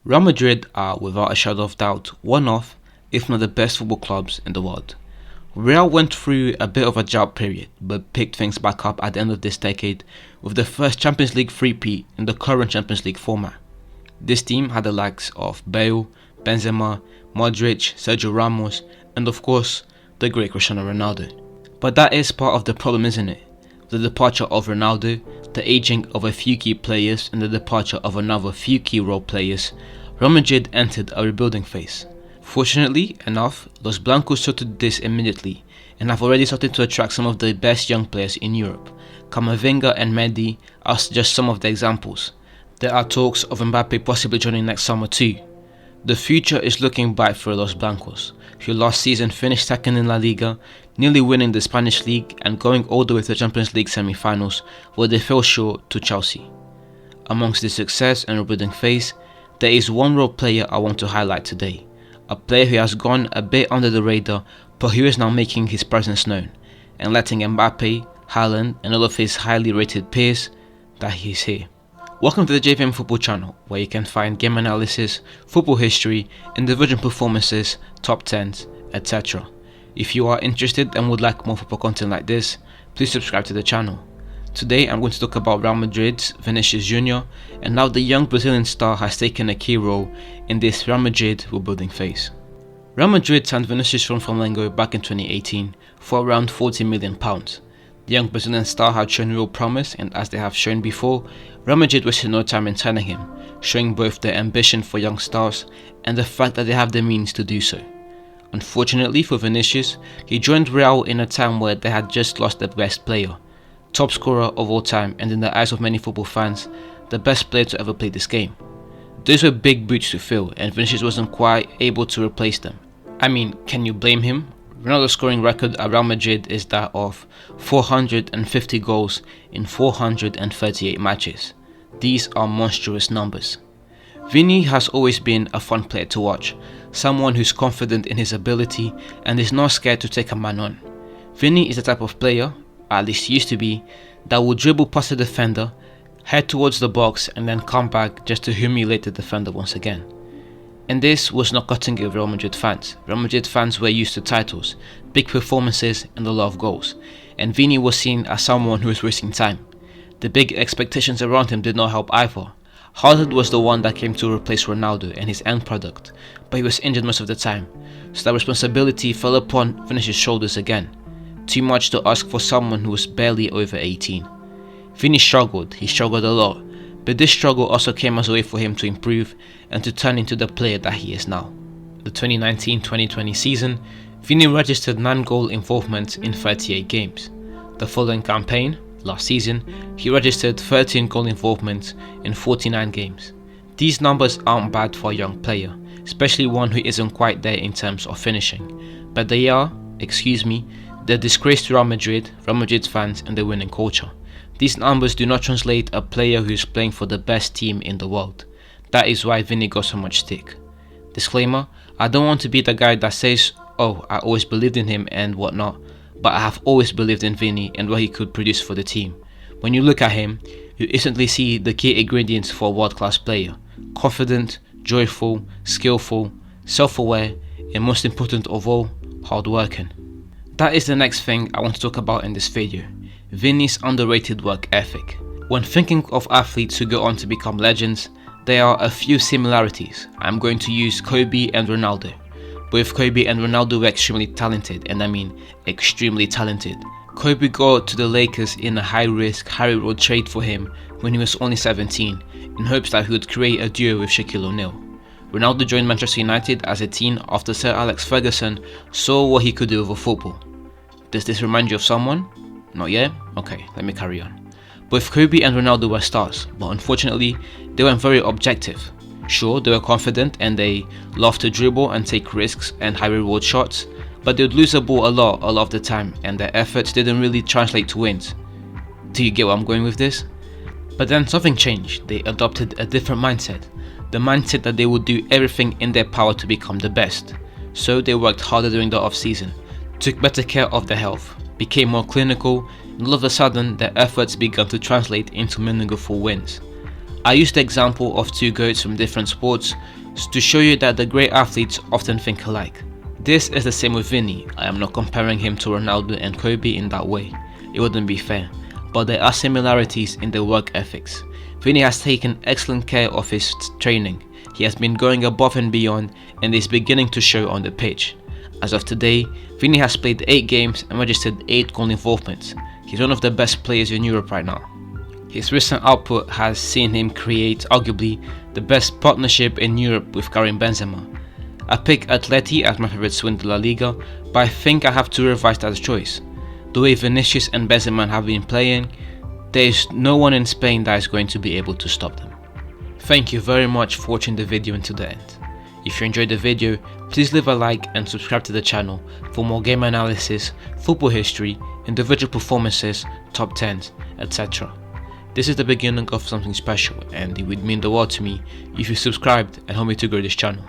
Real Madrid are, without a shadow of doubt, one of, if not the best football clubs in the world. Real went through a bit of a drought period, but picked things back up at the end of this decade with the first Champions League three-peat in the current Champions League format. This team had the likes of Bale, Benzema, Modric, Sergio Ramos, and of course, the great Cristiano Ronaldo. But that is part of the problem, isn't it? The departure of Ronaldo, the aging of a few key players, and the departure of another few key role players, Real Madrid entered a rebuilding phase. Fortunately enough, Los Blancos sorted this immediately and have already started to attract some of the best young players in Europe. Camavinga and Mendy are just some of the examples. There are talks of Mbappe possibly joining next summer too. The future is looking bright for Los Blancos, who last season finished second in La Liga, nearly winning the Spanish League and going all the way to the Champions League semi-finals, where they fell short to Chelsea. Amongst this success and rebuilding phase, there is one role player I want to highlight today, a player who has gone a bit under the radar but who is now making his presence known, and letting Mbappe, Haaland and all of his highly rated peers that he's here. Welcome to the JVM Football channel, where you can find game analysis, football history, individual performances, top 10s, etc. If you are interested and would like more football content like this, please subscribe to the channel. Today I'm going to talk about Real Madrid's Vinicius Junior and how the young Brazilian star has taken a key role in this Real Madrid rebuilding phase. Real Madrid signed Vinicius from Flamengo back in 2018 for around £40 million. The young Brazilian star had shown real promise, and as they have shown before, Real Madrid wasted no time in signing him, showing both their ambition for young stars and the fact that they have the means to do so. Unfortunately for Vinicius, he joined Real in a time where they had just lost their best player, top scorer of all time, and in the eyes of many football fans, the best player to ever play this game. Those were big boots to fill, and Vinicius wasn't quite able to replace them. I mean, can you blame him? Ronaldo's scoring record at Real Madrid is that of 450 goals in 438 matches. These are monstrous numbers. Vini has always been a fun player to watch, someone who's confident in his ability and is not scared to take a man on. Vini is the type of player, at least used to be, that will dribble past the defender, head towards the box and then come back just to humiliate the defender once again. And this was not cutting it with Real Madrid fans. Real Madrid fans were used to titles, big performances and a lot of goals, and Vini was seen as someone who was wasting time. The big expectations around him did not help either. Haaland was the one that came to replace Ronaldo and his end product, but he was injured most of the time, so that responsibility fell upon Vinicius' shoulders again. Too much to ask for someone who was barely over 18. Vini struggled, he struggled a lot, but this struggle also came as a way for him to improve and to turn into the player that he is now. The 2019-2020 season, Vini registered 9 goal involvements in 38 games. The following campaign, last season, he registered 13 goal involvements in 49 games. These numbers aren't bad for a young player, especially one who isn't quite there in terms of finishing, but they are, the disgrace to Real Madrid's fans and the winning culture. These numbers do not translate a player who is playing for the best team in the world. That is why Vini got so much stick. Disclaimer, I don't want to be the guy that says, oh, I always believed in him and whatnot, but I have always believed in Vini and what he could produce for the team. When you look at him, you instantly see the key ingredients for a world-class player: confident, joyful, skillful, self-aware, and most important of all, hard-working. That is the next thing I want to talk about in this video: Vini's underrated work ethic. When thinking of athletes who go on to become legends, there are a few similarities. I'm going to use Kobe and Ronaldo. Both Kobe and Ronaldo were extremely talented, and I mean extremely talented. Kobe got to the Lakers in a high-risk, high-reward trade for him when he was only 17, in hopes that he would create a duo with Shaquille O'Neal. Ronaldo joined Manchester United as a teen after Sir Alex Ferguson saw what he could do with football. Does this remind you of someone? Not yet? Okay, let me carry on. Both Kobe and Ronaldo were stars, but unfortunately, they weren't very objective. Sure, they were confident and they loved to dribble and take risks and high reward shots, but they would lose the ball a lot of the time, and their efforts didn't really translate to wins. Do you get where I'm going with this? But then something changed. They adopted a different mindset. The mindset that they would do everything in their power to become the best. So they worked harder during the off-season, took better care of their health, became more clinical, and all of a sudden their efforts began to translate into meaningful wins. I used the example of two goats from different sports to show you that the great athletes often think alike. This is the same with Vinny. I am not comparing him to Ronaldo and Kobe in that way. It wouldn't be fair. But there are similarities in their work ethics. Vinny has taken excellent care of his training. He has been going above and beyond and is beginning to show on the pitch. As of today, Vinny has played 8 games and registered 8 goal involvements. He's one of the best players in Europe right now. His recent output has seen him create arguably the best partnership in Europe with Karim Benzema. I pick Atleti as my favourite to win the La Liga, but I think I have to revise that choice. The way Vinicius and Benzema have been playing, there is no one in Spain that is going to be able to stop them. Thank you very much for watching the video until the end. If you enjoyed the video, please leave a like and subscribe to the channel for more game analysis, football history, individual performances, top 10s, etc. This is the beginning of something special and it would mean the world to me if you subscribed and help me to grow this channel.